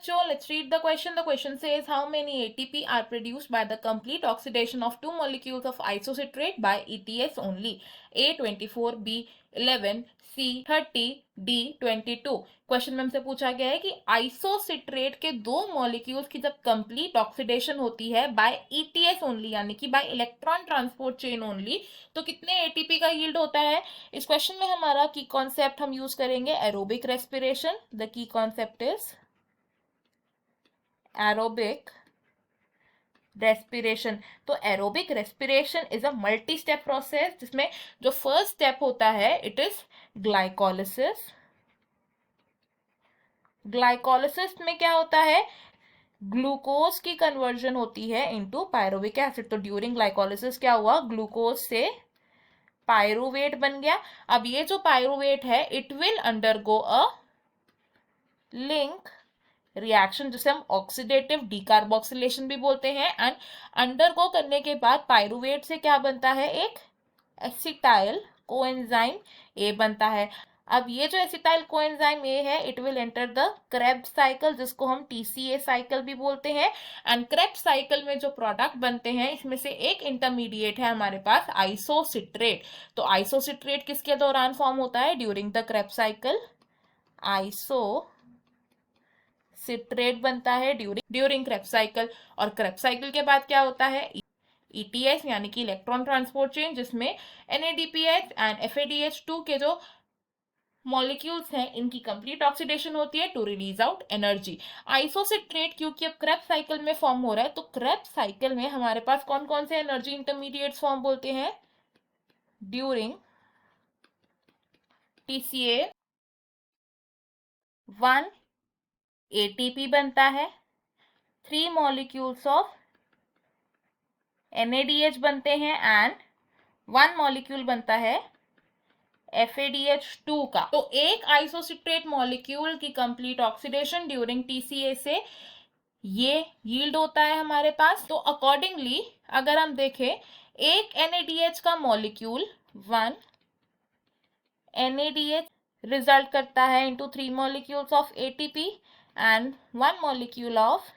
बच्चों, let's read the question. The question says how many ATP are produced by the complete oxidation of two molecules of isocitrate by ETS only? A 24, B 11, C 30, D 22. Question में हमसे पूछा गया है कि isocitrate के दो molecules की जब कंप्लीट ऑक्सीडेशन होती है बाय ETS ओनली, यानी कि bye electron transport chain only, तो कितने एटीपी का यील्ड होता है। इस क्वेश्चन में हमारा की कॉन्सेप्ट हम यूज करेंगे aerobic respiration. The key concept is aerobic respiration. तो aerobic respiration is a multi step process, जिसमें जो फर्स्ट स्टेप होता है इट इज ग्लाइकोलिसिस। ग्लाइकोलिसिस में क्या होता है, ग्लूकोज की कन्वर्जन होती है इनटू पायरुविक एसिड। तो ड्यूरिंग ग्लाइकोलिसिस क्या हुआ, ग्लूकोज से पायरुवेट बन गया। अब ये जो पायरुवेट है it will undergo a link reaction, जिसे हम ऑक्सीडेटिव डीकार्बोक्सिलेशन भी बोलते हैं। एंड अंडरगो करने के बाद पायरुवेट से क्या बनता है, एक एसिटाइल कोएंजाइम ए बनता है। अब ये जो एसिटाइल कोएंजाइम ए है it will enter the Krebs cycle, जिसको हम TCA साइकिल भी बोलते हैं। एंड क्रेब्स साइकिल में जो प्रोडक्ट बनते हैं इसमें से एक इंटरमीडिएट है हमारे पास आइसोसिट्रेट। तो आइसोसिट्रेट किसके दौरान फॉर्म होता है, during the Krebs cycle isocitrate बनता है ड्यूरिंग क्रेब्स साइकिल। और क्रेब्स साइकिल के बाद क्या होता है, ETS यानी कि इलेक्ट्रॉन ट्रांसपोर्ट चेन, जिसमें NADPH एंड FADH2 के जो मॉलिक्यूल्स हैं इनकी कंप्लीट ऑक्सीडेशन होती है to release out energy. Isocitrate क्योंकि अब क्रेब्स साइकिल में फॉर्म हो रहा है, तो क्रेब्स साइकिल में हमारे पास कौन कौन से एनर्जी इंटरमीडिएट्स फॉर्म बोलते हैं, ड्यूरिंग TCA 1 ATP बनता है, 3 मॉलिक्यूल्स ऑफ NADH बनते हैं एंड 1 मॉलिक्यूल बनता है FADH2 का। तो एक आइसोसिट्रेट मॉलिक्यूल की कंप्लीट ऑक्सीडेशन ड्यूरिंग TCA से ये यील्ड होता है हमारे पास। तो अकॉर्डिंगली अगर हम देखें, एक NADH का मॉलिक्यूल 1 NADH रिजल्ट करता है into 3 molecules of ATP and 1 molecule of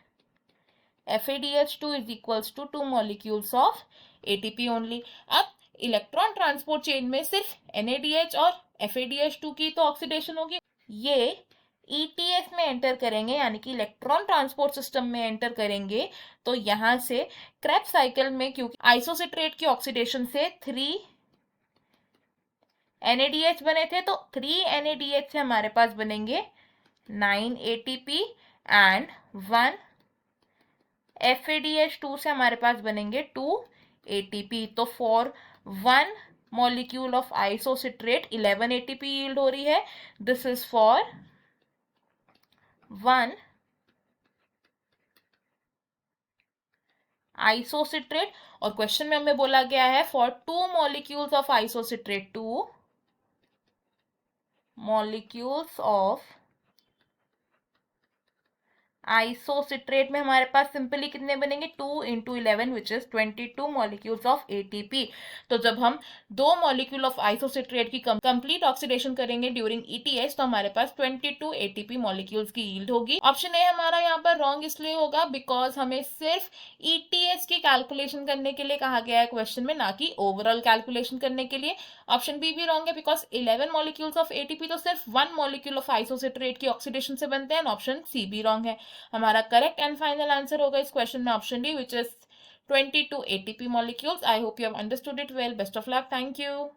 FADH2 is equals to 2 molecules of ATP only. अब इलेक्ट्रॉन ट्रांसपोर्ट चेन में सिर्फ NADH और FADH2 की तो ऑक्सीडेशन होगी, ये ETS में एंटर करेंगे यानी कि इलेक्ट्रॉन ट्रांसपोर्ट सिस्टम में एंटर करेंगे। तो यहां से क्रेब्स साइकिल में क्योंकि आइसोसिट्रेट की ऑक्सीडेशन से 3 NADH बने थे, तो 3 NADH से हमारे पास बनेंगे 9 ATP एंड 1 FADH2 से हमारे पास बनेंगे 2 ATP। तो for 1 molecule of isocitrate 11 ATP yield हो रही है। This is for 1 isocitrate. और क्वेश्चन में हमें बोला गया है for 2 molecules of isocitrate, 2 molecules of isocitrate में हमारे पास सिंपली कितने बनेंगे, 2 into 11 which is 22 molecules of ATP। तो जब हम 2 मॉलिक्यूल ऑफ आइसोसिट्रेट की कंप्लीट ऑक्सीडेशन करेंगे ड्यूरिंग ETS, तो हमारे पास 22 ATP मॉलिक्यूल्स की यील्ड होगी। ऑप्शन ए हमारा यहाँ पर रॉन्ग इसलिए होगा बिकॉज हमें सिर्फ ETS की कैलकुलेशन करने के लिए कहा गया है क्वेश्चन में, ना कि ओवरऑल कैलकुलेशन करने के लिए। ऑप्शन बी भी रॉन्ग है बिकॉज 11 मॉलिक्यूल्स ऑफ ATP तो सिर्फ 1 मॉलिक्यूल ऑफ आइसोसिट्रेट की ऑक्सीडेशन से बनते हैं। ऑप्शन सी भी रॉन्ग है। हमारा करेक्ट एंड फाइनल आंसर होगा इस क्वेश्चन में option D, which is 22 ATP molecules. I hope you have understood it well. Best of luck. Thank you.